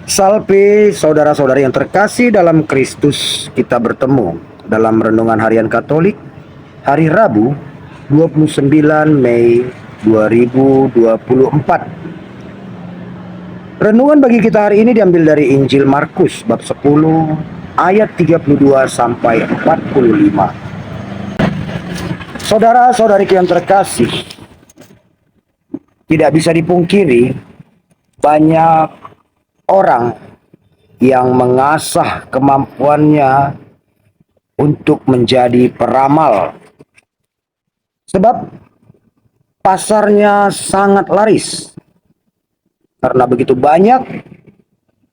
Salve saudara-saudari yang terkasih dalam Kristus, kita bertemu dalam Renungan Harian Katolik hari Rabu 29 Mei 2024. Renungan bagi kita hari ini diambil dari Injil Markus bab 10 ayat 32 sampai 45. Saudara-saudari yang terkasih, tidak bisa dipungkiri banyak orang yang mengasah kemampuannya untuk menjadi peramal. Sebab pasarnya sangat laris. Karena begitu banyak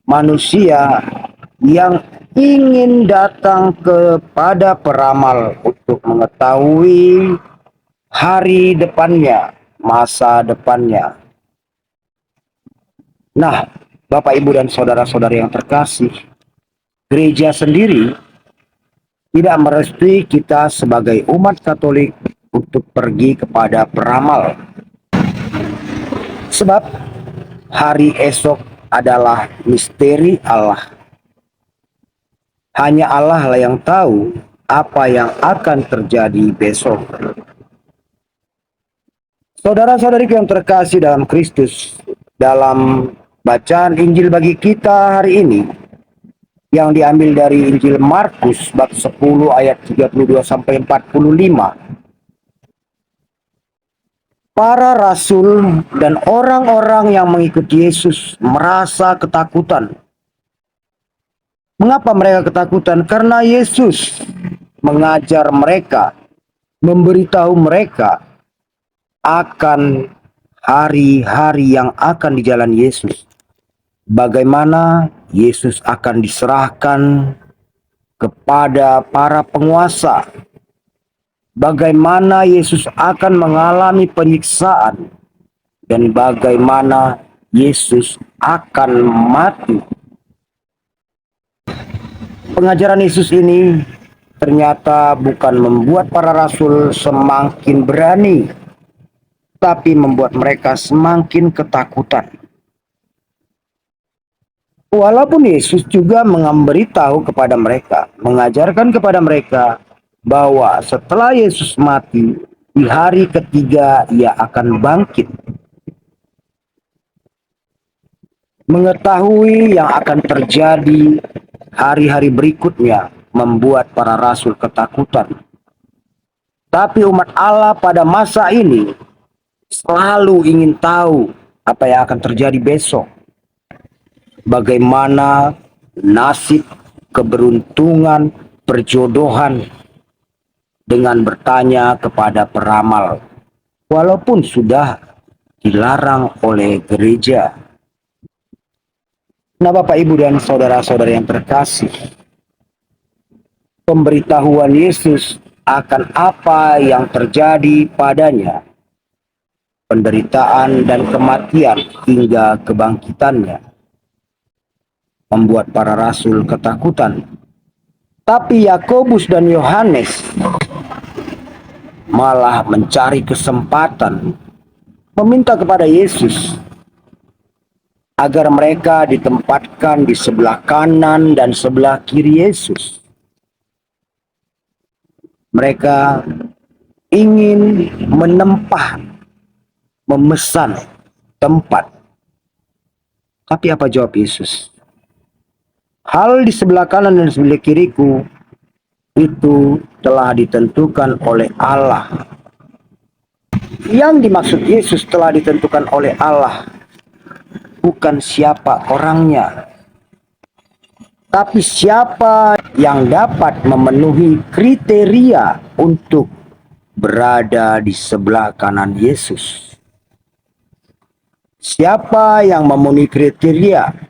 manusia yang ingin datang kepada peramal untuk mengetahui hari depannya, masa depannya. Nah, Bapak, Ibu, dan saudara-saudari yang terkasih, gereja sendiri tidak merestui kita sebagai umat Katolik untuk pergi kepada peramal. Sebab hari esok adalah misteri Allah. Hanya Allah lah yang tahu apa yang akan terjadi besok. Saudara-saudari yang terkasih dalam Kristus, dalam bacaan Injil bagi kita hari ini yang diambil dari Injil Markus bab 10 ayat 32 sampai 45. Para rasul dan orang-orang yang mengikuti Yesus merasa ketakutan. Mengapa mereka ketakutan? Karena Yesus mengajar mereka, memberitahu mereka akan hari-hari yang akan dijalani Yesus. Bagaimana Yesus akan diserahkan kepada para penguasa. Bagaimana Yesus akan mengalami penyiksaan. Dan bagaimana Yesus akan mati. Pengajaran Yesus ini ternyata bukan membuat para rasul semakin berani, tapi membuat mereka semakin ketakutan. Walaupun Yesus juga memberitahu kepada mereka, mengajarkan kepada mereka bahwa setelah Yesus mati, di hari ketiga ia akan bangkit. Mengetahui yang akan terjadi hari-hari berikutnya membuat para rasul ketakutan. Tapi umat Allah pada masa ini selalu ingin tahu apa yang akan terjadi besok. Bagaimana nasib, keberuntungan, perjodohan dengan bertanya kepada peramal. Walaupun sudah dilarang oleh gereja. Nah, Bapak, Ibu, dan saudara-saudara yang terkasih, pemberitahuan Yesus akan apa yang terjadi padanya, penderitaan dan kematian hingga kebangkitannya, membuat para rasul ketakutan. Tapi Yakobus dan Yohanes malah mencari kesempatan meminta kepada Yesus agar mereka ditempatkan di sebelah kanan dan sebelah kiri Yesus. Mereka ingin memesan tempat. Tapi apa jawab Yesus? Hal di sebelah kanan dan sebelah kiriku itu telah ditentukan oleh Allah. Yang dimaksud Yesus telah ditentukan oleh Allah bukan siapa orangnya, tapi siapa yang dapat memenuhi kriteria untuk berada di sebelah kanan Yesus. Siapa yang memenuhi kriteria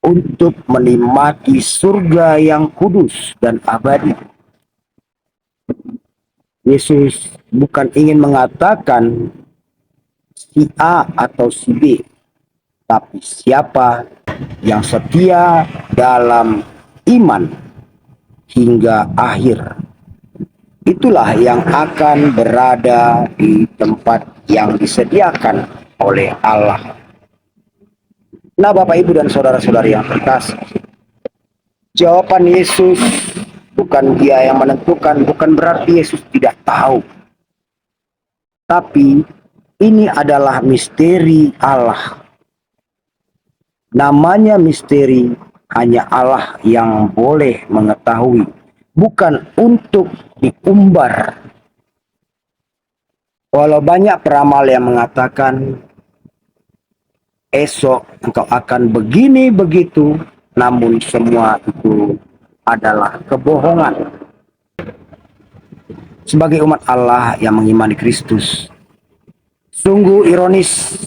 untuk menikmati surga yang kudus dan abadi. Yesus bukan ingin mengatakan si A atau si B, tapi siapa yang setia dalam iman hingga akhir. Itulah yang akan berada di tempat yang disediakan oleh Allah. Nah, Bapak Ibu dan saudara-saudari yang terkasih, jawaban Yesus bukan dia yang menentukan, bukan berarti Yesus tidak tahu. Tapi ini adalah misteri Allah. Namanya misteri, hanya Allah yang boleh mengetahui, bukan untuk diumbar. Walau banyak peramal yang mengatakan esok engkau akan begini begitu, namun semua itu adalah kebohongan. Sebagai umat Allah yang mengimani Kristus, sungguh ironis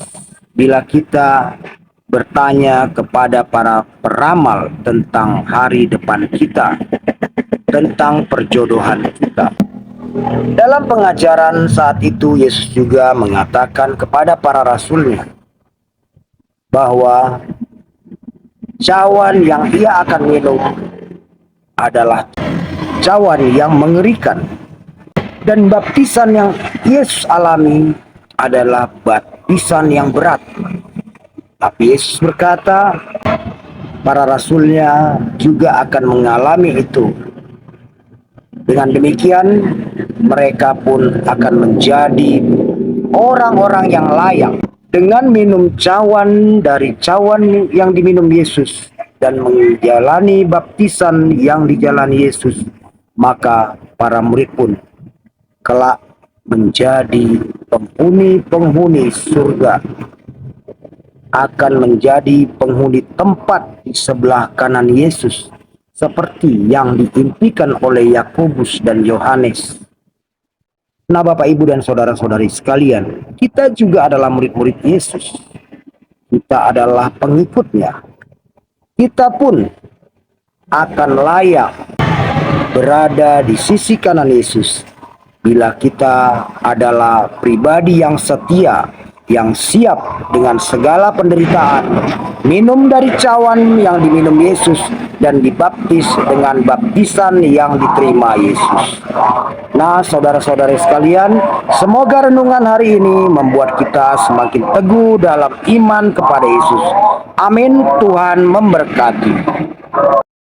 bila kita bertanya kepada para peramal tentang hari depan kita, tentang perjodohan kita. Dalam pengajaran saat itu, Yesus juga mengatakan kepada para rasulnya bahwa cawan yang ia akan minum adalah cawan yang mengerikan, dan baptisan yang Yesus alami adalah baptisan yang berat. Tapi Yesus berkata, para rasulnya juga akan mengalami itu. Dengan demikian, mereka pun akan menjadi orang-orang yang layak dengan minum cawan dari cawan yang diminum Yesus dan menjalani baptisan yang dijalani Yesus. Maka para murid pun kelak menjadi penghuni-penghuni surga, akan menjadi penghuni tempat di sebelah kanan Yesus, seperti yang diimpikan oleh Yakobus dan Yohanes. Nah, Bapak, Ibu, dan saudara-saudari sekalian, kita juga adalah murid-murid Yesus. Kita adalah pengikutnya. Kita pun akan layak berada di sisi kanan Yesus bila kita adalah pribadi yang setia, yang siap dengan segala penderitaan, minum dari cawan yang diminum Yesus, dan dibaptis dengan baptisan yang diterima Yesus. Nah, saudara-saudari sekalian, semoga renungan hari ini membuat kita semakin teguh dalam iman kepada Yesus. Amin. Tuhan memberkati.